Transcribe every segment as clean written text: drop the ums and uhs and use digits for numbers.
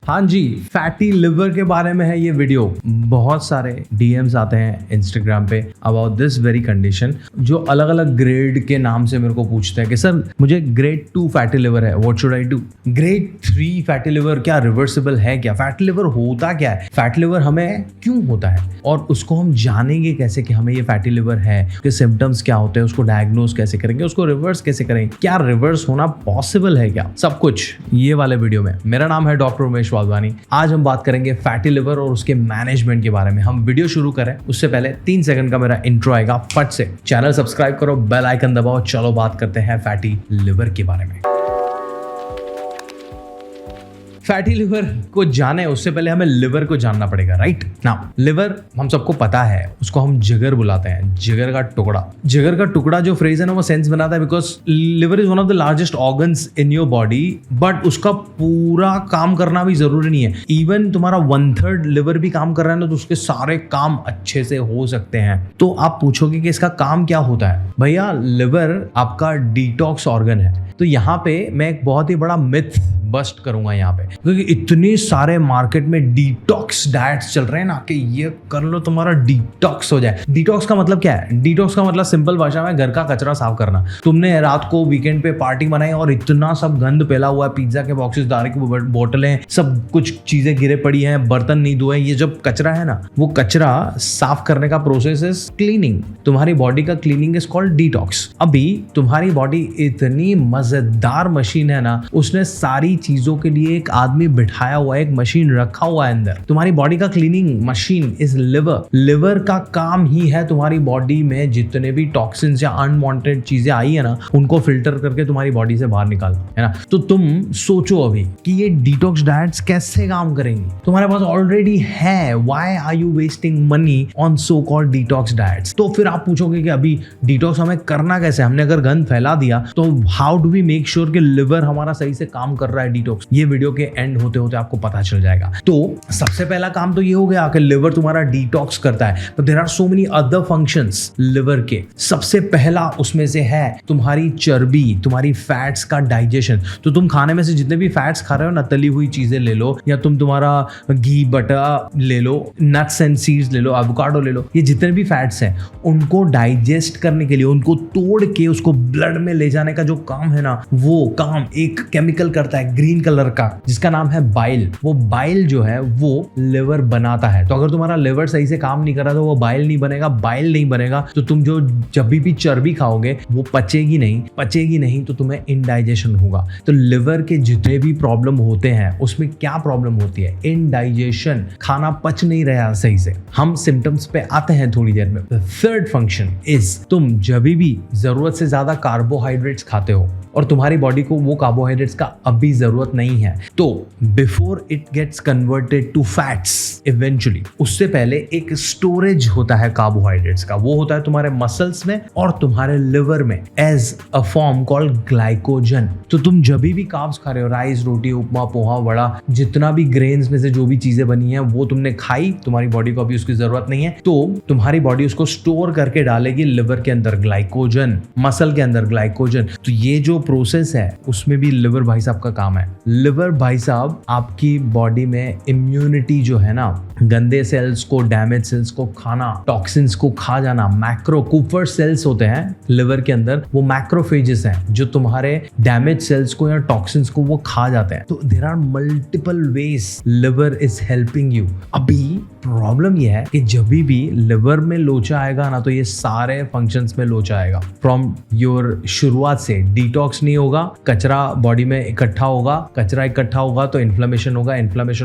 हाँ जी, fatty liver के बारे में है ये वीडियो। बहुत सारे डीएम्स आते हैं इंस्टाग्राम पे अबाउट दिस वेरी कंडीशन, जो अलग अलग ग्रेड के नाम से मेरे को पूछते हैं कि सर मुझे ग्रेड 2 फैटी लिवर है, what should I do? Grade 3 fatty liver क्या रिवर्सिबल है? क्या फैटी लिवर होता क्या है? फैटी लिवर हमें क्यों होता है और उसको हम जानेंगे कैसे कि हमें ये फैटी लिवर है? उसके सिम्टम्स क्या होते हैं? उसको डायग्नोज कैसे करेंगे? उसको रिवर्स कैसे करेंगे? क्या रिवर्स होना पॉसिबल है क्या? सब कुछ ये वाले वीडियो में। मेरा नाम है डॉक्टर उमेश वाधवानी। आज हम बात करेंगे फैटी लिवर और उसके मैनेजमेंट के बारे में। हम वीडियो शुरू करें उससे पहले 3 सेकंड का मेरा इंट्रो आएगा, फट से चैनल सब्सक्राइब करो, बेल आइकन दबाओ। चलो बात करते हैं फैटी लिवर के बारे में। फैटी लिवर को जाने उससे पहले हमें लिवर को जानना पड़ेगा, राइट? नाउ लिवर हम सबको पता है, उसको हम जिगर बुलाते हैं, जिगर का टुकड़ा। जिगर का टुकड़ा जो फ्रेज है ना वो सेंस बनाता है because liver is one of the largest organs in your body, but उसका पूरा काम करना भी जरूरी नहीं है। इवन तुम्हारा 1/3 लिवर भी काम कर रहा है ना तो उसके सारे काम अच्छे से हो सकते हैं। तो आप पूछोगे कि इसका काम क्या होता है? भैया लिवर आपका डिटॉक्स ऑर्गन है। तो यहाँ पे मैं एक बहुत ही बड़ा मिथ बस्ट करूंगा यहाँ पे, क्योंकि इतने सारे मार्केट में डिटॉक्स डाइट्स चल रहे हैं ना कि ये कर लो तुम्हारा डिटॉक्स हो जाए। डिटॉक्स का मतलब क्या है? डिटॉक्स का मतलब सिंपल भाषा में घर का कचरा साफ करना। तुमने रात को वीकेंड पे पार्टी बनाई और इतना सब गंद फैला हुआ है, पिज्जा के बॉक्सेस, दारू की बोतलें, सब कुछ चीजें गिरे पड़ी हैं, बर्तन नहीं धोए, ये जब कचरा है ना, वो कचरा साफ करने का प्रोसेस इज क्लीनिंग। तुम्हारी बॉडी का क्लीनिंग इज कॉल्ड डिटॉक्स। अभी तुम्हारी बॉडी इतनी मजेदार मशीन है ना, उसने सारी चीजों के लिए एक आदमी बिठाया हुआ है, एक मशीन रखा हुआ है अंदर। तुम्हारी बॉडी का cleaning machine is liver. Liver का काम ही है तुम्हारी बॉडी में जितने भी टॉक्सिन्स या अनवांटेड चीजें आई है ना उनको फिल्टर करके तुम्हारी बॉडी से बाहर निकालना है ना। तो तुम सोचो अभी कि ये डिटॉक्स डाइट्स कैसे काम करेंगी? तुम्हारे पास ऑलरेडी है, why are you wasting money on so called detox diets? तो फिर आप पूछोगे कि अभी डिटॉक्स हमें करना कैसे? हमने अगर गंद फैला दिया तो how do we make sure कि लिवर हमारा सही से काम कर रहा है डिटॉक्स? ये वीडियो के एंड होते होते आपको पता चल जाएगा। तो सबसे पहला काम तो ये हो गया कि लिवर तुम्हारा डिटॉक्स करता है, but there are so many other functions liver के। सबसे पहला उसमें से है तुम्हारी चर्बी, तुम्हारी फैट्स का डाइजेशन। तो तुम खाने में से जितने भी फैट्स खा रहे हो ना, तली हुई चीजें ले लो या तुम्हारा घी बटर ले लो, नट्स एंड सीड्स ले लो, एवोकाडो ले लो, ये जितने भी फैट्स हैं उनको डाइजेस्ट करने के लिए, उनको तोड़ के उसको ब्लड में ले जाने का जो काम है ना, वो काम एक केमिकल करता है ग्रीन कलर का जिसका नाम है बाइल। वो बाइल जो है वो लिवर बनाता है। तो अगर तुम्हारा लिवर सही से काम नहीं कर रहा तो वो बाइल नहीं बनेगा। बाइल नहीं बनेगा तो तुम जो जब भी चर्बी खाओगे वो पचेगी नहीं तो तुम्हें इनडाइजेशन होगा। तो लिवर के जितने भी प्रॉब्लम होते हैं उसमें क्या प्रॉब्लम होती है? इनडाइजेशन, खाना पच नहीं रहा सही से। हम सिम्टम्स पे आते हैं थोड़ी देर में। थर्ड फंक्शन इज तुम जब भी जरूरत से ज्यादा कार्बोहाइड्रेट्स खाते हो और तुम्हारी बॉडी को वो कार्बोहाइड्रेट्स का अभी जरूरत नहीं है, तो before it gets converted to fats eventually, उससे पहले एक स्टोरेज होता है कार्बोहाइड्रेट्स का। वो होता है तुम्हारे मसल्स में और तुम्हारे लिवर में as a form called glycogen. तो तुम जब भी कार्ब्स खा रहे हो, राइस, रोटी, उपमा, पोहा, वड़ा, जितना भी ग्रेन्स में से जो भी चीजें बनी है वो तुमने खाई, तुम्हारी बॉडी को अभी उसकी जरूरत नहीं है, तो तुम्हारी बॉडी उसको स्टोर करके डालेगी लिवर के अंदर ग्लाइकोजन, मसल के अंदर ग्लाइकोजन। तो ये जो प्रोसेस है उसमें भी लिवर भाई साहब का काम है। लिवर भाई साहब आपकी बॉडी में इम्यूनिटी जो है ना, गंदे सेल्स को, डैमेज सेल्स को खाना, टॉक्सिन्स को खा जाना, मैक्रो कूपर सेल्स होते हैं लिवर के अंदर, वो मैक्रोफेजेस हैं जो तुम्हारे डैमेज सेल्स को या टॉक्सिन्स को वो खा जाते हैं। तो there are multiple ways liver is helping you. अभी प्रॉब्लम ये है कि जब भी लिवर में लोचा आएगा ना तो ये सारे फंक्शंस में लोचा आएगा। फ्रॉम योर शुरुआत से डिटॉक्स नहीं होगा, कचरा बॉडी में इकट्ठा होगा, कचरा इकट्ठा होगा तो इन्फ्लेमेशन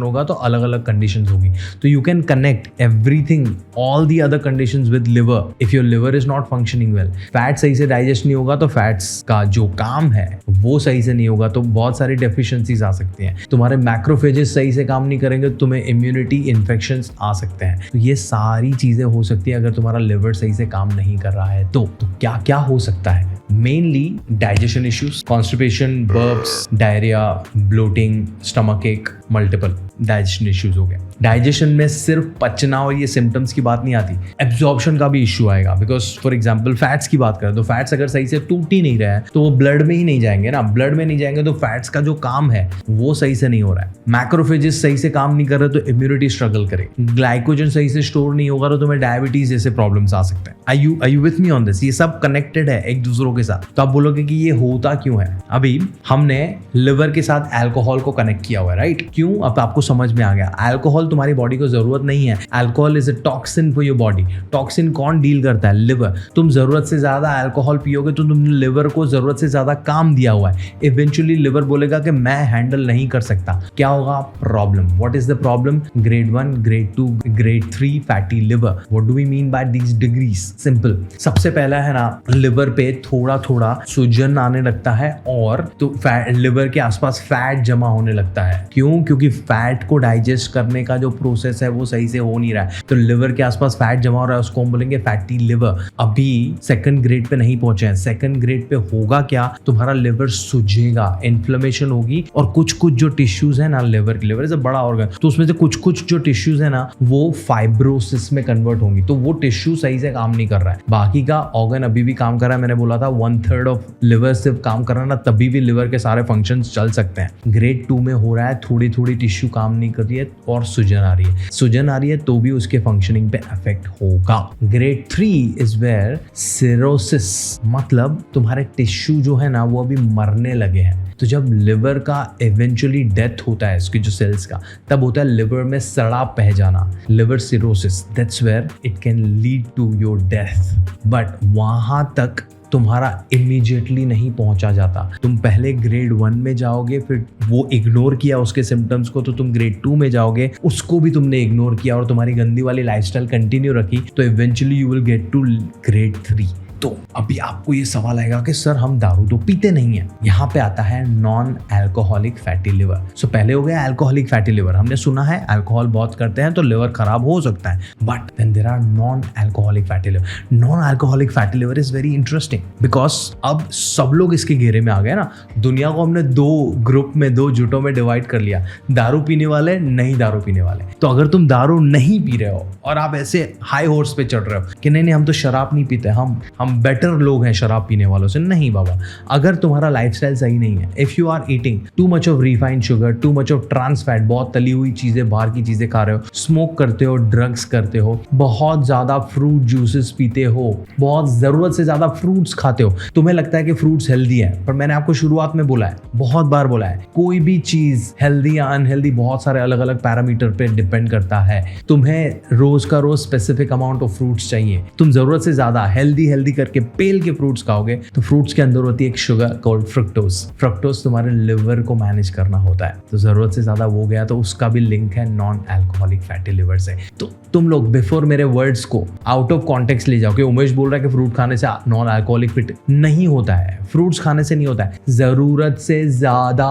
होगा तो अलग अलग कंडीशंस होगी। तो you can connect everything, all the other conditions with liver if your liver is not functioning well. Fat सही से डाइजेस्ट नहीं होगा तो फैट्स का जो काम है वो सही से नहीं होगा तो बहुत सारी डेफिशिएंसीज आ सकती हैं। तुम्हारे मैक्रोफेजेस सही से काम नहीं करेंगे तो तुम्हें इम्यूनिटी इन्फेक्शंस आ सकते हैं। तो ये सारी चीजें हो सकती है अगर तुम्हारा लिवर सही से काम नहीं कर रहा है। तो क्या क्या हो सकता है? Mainly digestion issues, constipation, burps, diarrhoea, bloating, stomach ache, multiple digestion issues हो गए। डाइजेशन में सिर्फ पचना और ये सिम्टम्स की बात नहीं आती, एब्जॉर्प्शन का भी इश्यू आएगा। बिकॉज फॉर एग्जाम्पल फैट्स की बात करें तो फैट्स अगर सही से टूट ही नहीं रहा है तो वो ब्लड में ही नहीं जाएंगे ना, ब्लड में नहीं जाएंगे तो फैट्स का जो काम है वो सही से नहीं हो रहा है। मैक्रोफेजेस सही से काम नहीं कर रहे तो इम्यूनिटी स्ट्रगल करे, ग्लाइकोजन सही से स्टोर नहीं होगा तो तुम्हें डायबिटीज जैसे प्रॉब्लम्स आ सकते हैं। Are you with me on this? ये सब कनेक्टेड है एक दूसरों के साथ। तो आप बोलोगे कि ये होता क्यों है? अभी हमने लिवर के साथ अल्कोहल को कनेक्ट किया हुआ है, राइट? क्यों? अब आपको समझ में आ गया। अल्कोहल तुम्हारी बॉडी को जरूरत नहीं है। Alcohol is a toxin for your body. Toxin कौन डील करता है? लिवर। तुम जरूरत से ज्यादा अल्कोहल पियोगे तो तुमने लिवर को जरूरत से ज्यादा काम दिया हुआ है। इवेंचुअली लिवर बोलेगा कि मैं हैंडल नहीं कर सकता। क्या होगा? Problem. What is the problem? Grade 1, grade 2, grade 3 fatty liver. What do we mean by these degrees? Simple. सबसे पहला है ना, लिवर पे थोड़ा थोड़ा सूजन आने लगता है और तो लिवर के आसपास फैट जमा होने लगता है। क्यों? क्योंकि फैट को डाइजेस्ट करने का जो प्रोसेस है वो सही से हो नहीं रहा है, तो लिवर के आसपास फैट जमा हो रहा है, उसको हम बोलेंगे फैटी लिवर। अभी सेकंड ग्रेड पे नहीं पहुंचे हैं। सेकंड ग्रेड पे होगा क्या? तुम्हारा लिवर सूजेगा, इन्फ्लेमेशन होगी और कुछ कुछ जो टिश्यूज है ना, लिवर इज अ बड़ा ऑर्गन, तो उसमें से कुछ कुछ जो टिश्यूज है ना वो फाइब्रोसिस में कन्वर्ट होंगी, तो वो टिश्यू सही से काम नहीं कर रहा है। बाकी का ऑर्गन अभी भी काम कर रहा है। मैंने बोला था 1/3 ऑफ लिवर सिर्फ काम कर रहा है ना, तभी भी लिवर के सारे फंक्शंस चल सकते हैं। ग्रेड 2 में हो रहा है, थोड़ी थोड़ी टिश्यू काम नहीं कर रही है और सूजन आ रही है। सूजन आ रही है तो भी उसके फंक्शनिंग पे इफेक्ट होगा। ग्रेड 3 इज वेयर सिरोसिस, मतलब तुम्हारे टिश्यू जो है ना वो अभी मरने लगे हैं। तो जब लिवर का इवेंचुअली डेथ होता है, इसकी जो सेल्स का, तब होता है लिवर में सड़ा पह जाना, liver cirrhosis. That's where it can lead to your death. But वहां तक तुम्हारा इमीडिएटली नहीं पहुंचा जाता। तुम पहले ग्रेड 1 में जाओगे, फिर वो इग्नोर किया उसके सिम्टम्स को, तो तुम ग्रेड 2 में जाओगे, उसको भी तुमने इग्नोर किया और तुम्हारी गंदी वाली लाइफस्टाइल कंटिन्यू रखी, तो eventually you will get to grade 3। तो अभी आपको ये सवाल आएगा कि सर हम दारू तो पीते नहीं है। यहाँ पे आता है नॉन अल्कोहलिक फैटी लिवर। सो पहले हो गया अल्कोहलिक फैटी लिवर। हमने सुना है अल्कोहल बहुत करते हैं तो लिवर खराब हो सकता है, but then there are non alcoholic fatty liver. Non alcoholic fatty liver is very interesting because अब सब लोग इसके घेरे में आ गए ना। दुनिया को हमने दो ग्रुप में, दो जुटों में डिवाइड कर लिया, दारू पीने वाले, नहीं दारू पीने वाले। तो अगर तुम दारू नहीं पी रहे हो और आप ऐसे हाई हॉर्स पे चढ़ रहे हो कि नहीं हम तो शराब नहीं पीते, हम बेटर लोग हैं शराब पीने वालों से, नहीं बाबा। अगर तुम्हारा लाइफस्टाइल सही नहीं है, if you are eating too much of refined sugar, too much of trans fat, बहुत तली हुई चीजें, बाहर की चीजें खा रहे हो, स्मोक करते हो, ड्रग्स करते हो, बहुत ज्यादा फ्रूट जूसेस पीते हो, बहुत जरूरत से ज्यादा फ्रूट्स खाते हो, तुम्हें लगता है कि फ्रूट्स हेल्दी है, पर मैंने आपको शुरुआत में बोला है, बहुत बार बोला है, कोई भी चीज हेल्दी या अनहेल्दी बहुत सारे अलग अलग पैरामीटर पे डिपेंड करता है। तुम्हें रोज का रोज स्पेसिफिक अमाउंट ऑफ फ्रूट्स चाहिए। तुम जरूरत से ज्यादा हेल्दी करके पेल के फ्रूट्स खाओगे तो फ्रूट्स के अंदर होती है एक शुगर कॉल्ड फ्रक्टोज। फ्रक्टोज तुम्हारे लिवर को मैनेज करना होता है, तो जरूरत से ज्यादा वो गया तो उसका भी लिंक है नॉन अल्कोहलिक फैटी लिवर से। तो तुम लोग बिफोर मेरे वर्ड्स को आउट ऑफ कॉन्टेक्स्ट ले जाओ कि उमेश बोल रहा है कि फ्रूट खाने से नॉन अल्कोहलिक फिट नहीं होता है, फ्रूट्स खाने से नहीं होता है, जरूरत से ज्यादा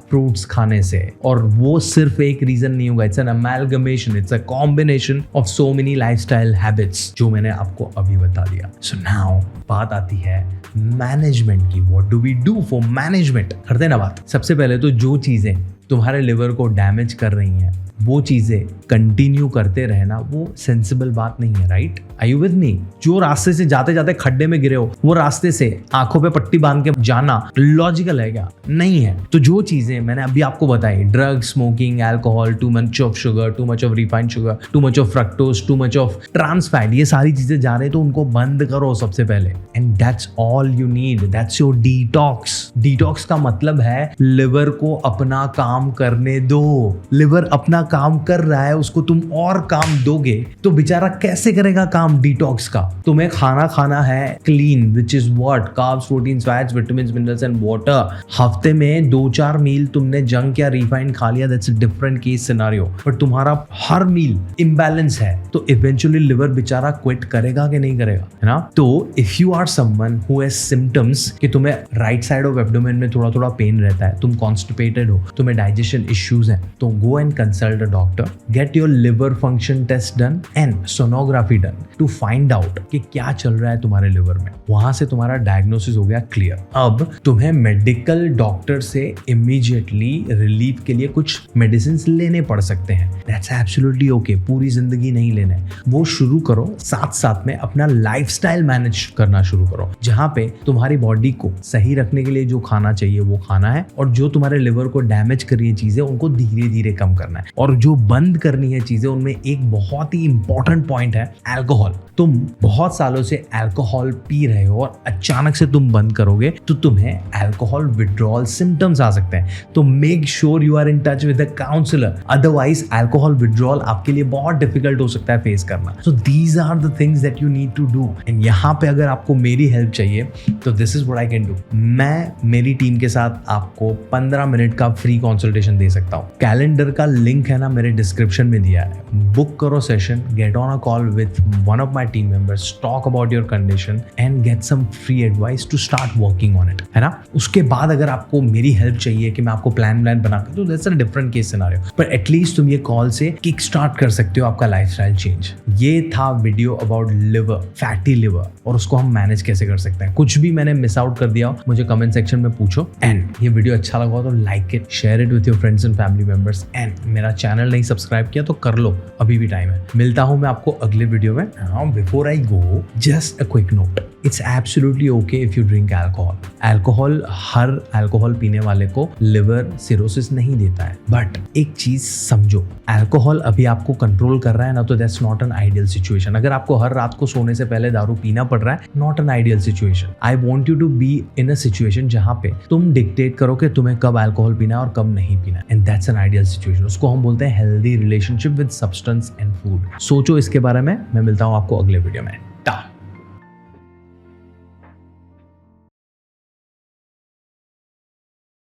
फ्रूट्स खाने से। और वो सिर्फ एक रीजन नहीं होगा, it's an amalgamation, it's a combination of so many lifestyle habits जो मैंने आपको अभी बता दिया। सो नाउ बात आती है मैनेजमेंट की। What do we do for management? करते ना बात। सबसे पहले तो जो चीजें तुम्हारे लिवर को डैमेज कर रही हैं वो चीजें कंटिन्यू करते रहना वो सेंसिबल बात नहीं है, right? Are you with me? जो रास्ते से जाते जाते खड्डे में गिरे हो, वो रास्ते से आंखों पे पट्टी बांध के जाना लॉजिकल है क्या? नहीं है। तो जो चीजें मैंने अभी आपको बताई, drug, smoking, alcohol, too much of sugar, too much of refined sugar, too much of fructose, too much of trans fat, ये सारी चीजें जा रहे तो उनको बंद करो सबसे पहले। And that's all you need, that's your detox. Detox का मतलब है लिवर को अपना काम करने दो। लिवर अपना काम कर रहा है, उसको तुम और काम दोगे तो बेचारा कैसे करेगा काम डिटॉक्स का? तुम्हें खाना खाना है clean, which is what? Carbs, proteins, fats, vitamins, minerals and water. हफ्ते में 2-4 मील तुमने जंक या रिफाइंड खा लिया, that's a different case scenario. पर तुम्हारा हर मील इम्बैलेंस है तो इवेंचुअली लिवर बेचारा क्विट करेगा कि नहीं करेगा, है ना? तो if you are someone who has symptoms कि तुम्हें राइट साइड ऑफ एब्डोमेन में थोड़ा थोड़ा पेन रहता है, तुम कॉन्स्टिपेटेड हो, तुम्हें डाइजेशन इश्यूज हैं तो go and consult a doctor, get your liver function test done and sonography done to find out कि क्या चल रहा है तुम्हारे लिवर में। वहां से तुम्हारा डायग्नोसिस हो गया क्लियर। अब तुम्हें मेडिकल डॉक्टर से इमीडिएटली रिलीफ के लिए कुछ मेडिसिन लेने पड़ सकते हैं, दैट्स एब्सोल्युटली ओके। पूरी जिंदगी नहीं लेना है, वो शुरू करो। साथ साथ में अपना लाइफस्टाइल मैनेज करना शुरू करो, जहां पे तुम्हारी बॉडी को सही रखने के लिए जो खाना चाहिए वो खाना है, और जो तुम्हारे लिवर को डैमेज कर रही है चीजें उनको धीरे धीरे कम करना है, और जो बंद करनी है चीजें उनमें एक बहुत ही इंपॉर्टेंट पॉइंट है अल्कोहल। तुम बहुत सालों से अल्कोहल पी रहे हो और अचानक से तुम बंद करोगे तो तुम्हें अल्कोहल विड्रॉल सिम्टम्स आ सकते हैं। तो make sure you are in touch with a counsellor, otherwise alcohol withdrawal आपके लिए बहुत डिफिकल्ट हो सकता है फेस करना। So these are the things that you need to do. And यहाँ पे अगर आपको मेरी हेल्प चाहिए तो this is what I can do. मैं मेरी टीम के साथ आपको 15 मिनट का फ्री कंसल्टेशन दे सकता हूँ। कैलेंडर का लिंक है ना मेरे डिस्क्रिप्शन में दिया है, बुक करो session, get on a call with one of my team members, talk about your condition and get some free advice to start working on it, है ना। उसके बाद अगर आपको मेरी हेल्प चाहिए कि मैं आपको प्लान बना कर, तो that's a different case scenario, पर एटलीस्ट तुम ये कॉल से किक स्टार्ट कर सकते हो आपका लाइफस्टाइल चेंज। ये था video about liver, fatty liver, और उसको हम मैनेज कैसे कर सकते हैं। कुछ भी मैंने मिस आउट कर दिया हो मुझे कमेंट सेक्शन में पूछो। एंड ये वीडियो अच्छा लगा हो तो like it, share it with your friends and family members. And मेरा चैनल नहीं सब्सक्राइब किया तो कर लो, अभी भी टाइम है। मिलता हूं मैं आपको अगले वीडियो में। Before I go, just a quick note, it's absolutely okay if you drink alcohol. Alcohol, her alcohol पीने वाले को लिवर सिरोसिस नहीं देता है, बट एक चीज समझो, अल्कोहल अभी आपको कंट्रोल कर रहा है ना, तो that's not an ideal situation. अगर आपको हर रात को सोने से पहले दारू पीना पड़ रहा है, not an ideal situation. I want you to be in a situation जहां पे तुम डिक्टेट करो कि तुम्हें कब अल्कोहल पीना है और कब नहीं पीना, and that's an ideal situation. उसको हम बोलते हैं healthy relationship with substance and food. सोचो इसके बारे में। मैं मिलता हूं आपको अगले वीडियो में।